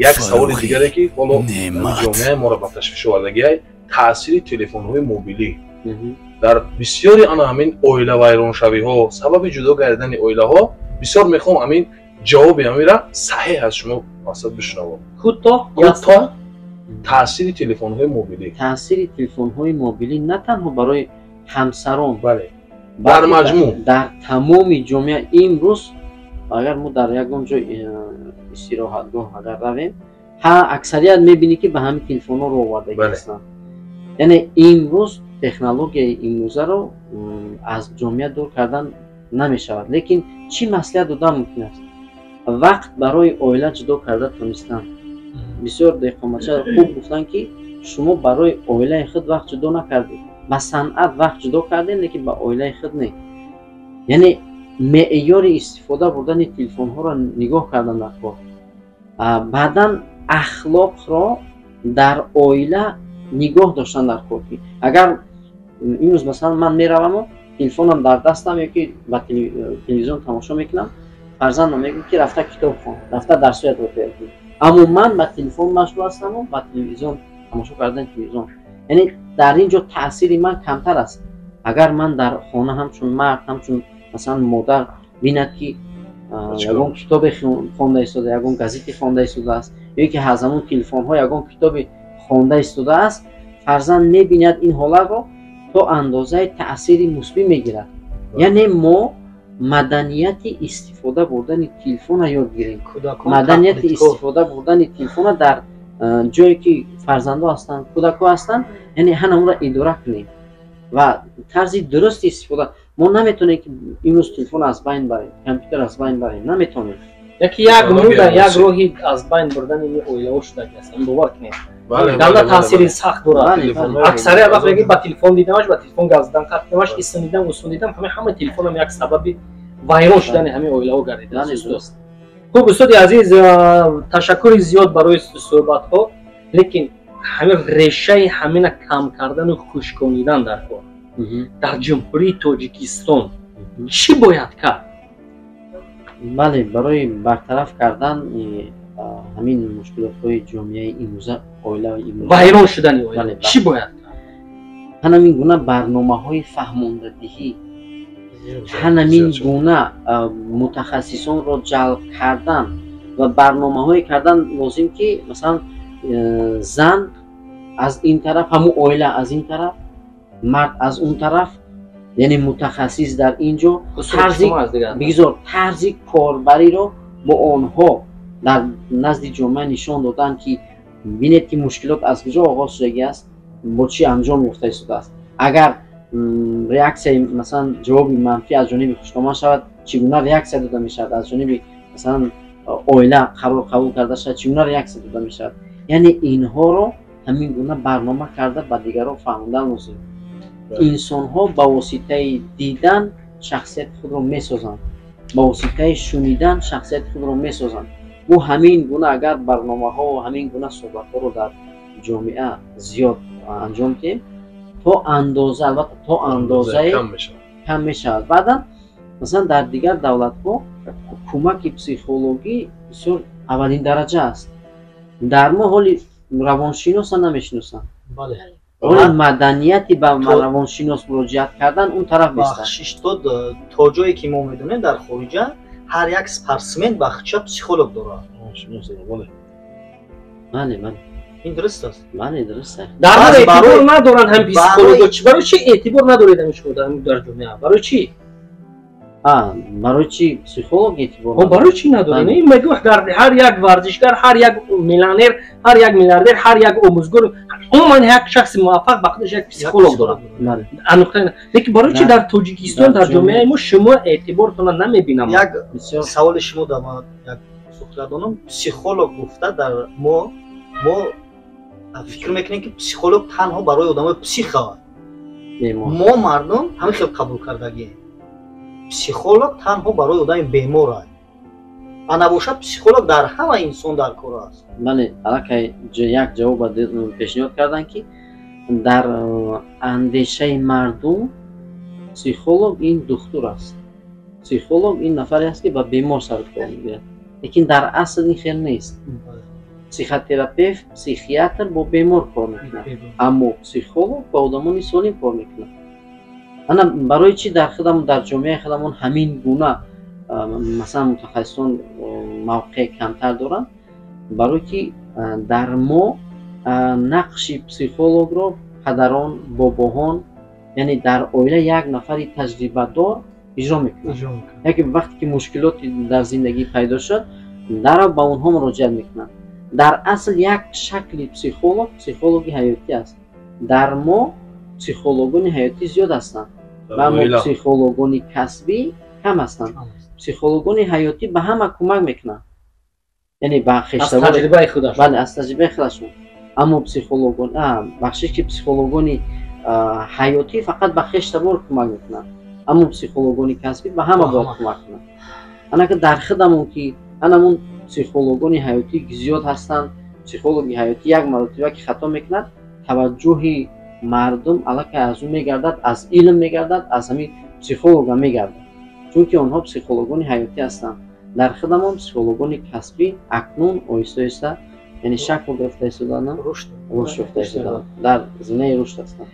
یک سوال دیگره که حالا جامعه ما را به تشویش آوردگی تاثیر تلفن‌های موبیلی در بسیاری آن همین اویله ویرانشوی ها سبب جدا گردن اویله ها بسیار میخوام همین جواب همین را صحیح از شما واسط بشنوم. کوتاه تاثیر تلفن‌های موبیلی. تاثیر تلفن‌های موبیلی نه تنها برای همسران بله در مجموع در تمام جامعه امروز اگر ما در یک اونجا استراحتگاه اگر رویم ها اکثریت میبینی که به همین تلفن‌ها رو آوردگی هستن. یعنی امروز تکنولوژی امروزه رو از جامعه دور کردن نمیشود، لیکن چی مسئله دادن ممکن است؟ وقت برای اویله جدا کرده تونستن. بسیار دقیقاً خوب گفتن که شما برای اویله خود وقت جدا نکردید، با صنعت وقت جدا کردین لیکن با اویله خود نه. یعنی معیار استفاده بردن تلفن ها را نگاه کردن در کار. بعداً اخلاق را در اویله نگاه داشتن در کار. اگر این روز مثلا من میروم و تلفنم در دستم یکی با تلویزیون تماشا میکنم، فرزندم میگه که رفته کتاب خوان، رفته درسیات رو پیدا. اما من با تلفن مشغول هستم و با تلویزیون تماشا کردن تلویزیون. یعنی در اینجا تأثیر من کمتر است. اگر من در خانه همچون مرد همچون مثلا مادر بیند که یگان کتاب خوانده ایستاده، یگان گازیت خوانده ایستاده است، یا که از همون تلفن ها یگان کتاب خوانده ایستاده است، فرزند میبیند این حالت رو تا اندازه تأثیر مثبت میگیرد. یعنی ما مدنیت استفاده بردن تلفن یاد گیریم. مدنیت استفاده بردن تلفن در جایی که فرزندا هستند، کودک‌ها هستند، یعنی همون را اداره کنیم و طرز درست استفاده. ما نمیتونیم که امروز تلفن از بین بریم، کامپیوتر از بین بریم، نمیتونیم. یکی یک مورد یک راهی از بین بردن این اویله شده است. این باور کنید. دولت تاثیر سخت دارد. اکثر وقت میگه با تلفن دیدمش، با تلفن گازدن کردمش، استنیدم و سنیدم، همه تلفنم یک سبب وایرال شدن همین اویله ها گردیده است. خوب استاد عزیز، تشکر زیاد برای صحبت ها، لیکن همین ریشه همین کم کردن و خشکانیدن در کار در جمهوری تاجیکستان چی باید کرد؟ بله، برای برطرف کردن همین مشکلات های جامعه امروزه اویله وایرال شدن اویله چی باید کرد؟ همین گونه برنامه های فهماندهی، همین گونه متخصصان را جلب کردن و برنامه های کردن لازم که مثلا زن از این طرف، همون اویله از این طرف، مرد از اون طرف، یعنی متخصص در اینجا طرز کاربری رو با آنها در نزد جامعه نشان دادن که ببینید که مشکلات از کجا آغاز شده است، با چی انجام یافته شده است. اگر ریاکسیون مثلا جواب منفی از جانب خشکامان شود، چگونه ریاکسیون داده می شود؟ از جانب مثلا اویله قبول کرده شود، چگونه ریاکسیون داده می شود؟ یعنی اینها رو همین گونه برنامه کرده با دیگران فهموندن لازم. انسان ها با واسطه دیدن شخصیت خود رو میسازند، با واسطه شنیدن شخصیت خود رو میسازند. و همین گونه اگر برنامه ها و همین گونه صحبت ها رو در جامعه زیاد انجام دهیم، تا اندازه، البته تا اندازه کم میشود. بعدا مثلا در دیگر دولت ها کمک پسیخولوژی بسیار اولین درجه است. در ما حالی روانشناس نمیشناسن. بله. اون مدنیتی با روانشناس مراجعت کردن اون طرف نیست. بخشش تا جایی که ما میدونیم در خارجه هر یک سپرسمنت بخش پسیخولوگ داره. بله بله. این درست است. بله درست است. در اعتبار ندارن هم پسیخولوگ. برای چی اعتبار ندارید میشه در جامعه؟ برای چی؟ برای چی پسیخولوگ اعتبار؟ برای چی ندارین؟ این میگه در هر یک ورزشکار، هر یک میلیونر، هر یک میلیاردر، هر یک آموزگار، عموما یک شخص موفق با خودش یک پسیخولوگ داره. بله. انوخته. لیکن برای چی در تاجیکستان در جامعه ما شما اعتبارتون نمیبینم؟ یک سوال شما در ما یک سوال دادم. پسیخولوگ گفته در ما فکر میکنیم که پسیخولوگ تنها برای آدمای پسیخه. ما مردم همین خیلی قبول کردگی. پسیخولوگ تنها برای آدم بیمار است. نباشه پسیخولوگ در همه انسان در کار است. بله، الان یک جواب پیشنهاد کردن که در اندیشه مردم پسیخولوگ این دکتر است. پسیخولوگ این نفری است که با بیمار سر کار میگیرد. لیکن در اصل این خیلی نیست. психотерапевт, психиатр бо бемор кор мекунад, аммо психолог ба одамони солим кор мекунад. ана барои чӣ дар худамон дар ҷомеаи худамон ҳамин гуна масалан мутахассисон мавқеъ камтар доранд? барои ки дар мо нақши психологро падарон, бобоҳон, яъне дар оила як нафари таҷрибадор иҷро мекунад. яке вақте ки мушкилоти дар зиндагӣ пайдо шуд, дарав ба онҳо муроҷиат мекунад. дар асл як шакли психолог психологи ҳаётӣ аст. дар мо психологони ҳаётӣ зиёд ҳастанд, аммо психологони касбӣ кам ҳастанд. психологони ҳаётӣ ба ҳама кӯмак мекунанд, яъне ба хештавор аз таҷрибаи худашон. бале аз таҷрибаи худашон. аммо психологон бахше ки психологони ҳаётӣ фақат ба хештавор кӯмак мекунанд, аммо психологони касбӣ ба ҳама бояд кӯмак кунанд. анака дар худамон ки анамон психологони ҳаётӣ зиёд ҳастанд. психологи ҳаётӣ як маротиба ки хато мекунад, таваҷҷӯҳи мардум аллакай аз ӯ мегардад, аз илм мегардад, аз ҳамин психолога мегардад, чунки онҳо психологони ҳаётӣ ҳастанд. дар худамон психологони касбӣ акнун оҳиста оҳиста яъне шакло гирифта истодаанд, рушд ёфта истодаанд, дар зинаи рушд ҳастанд.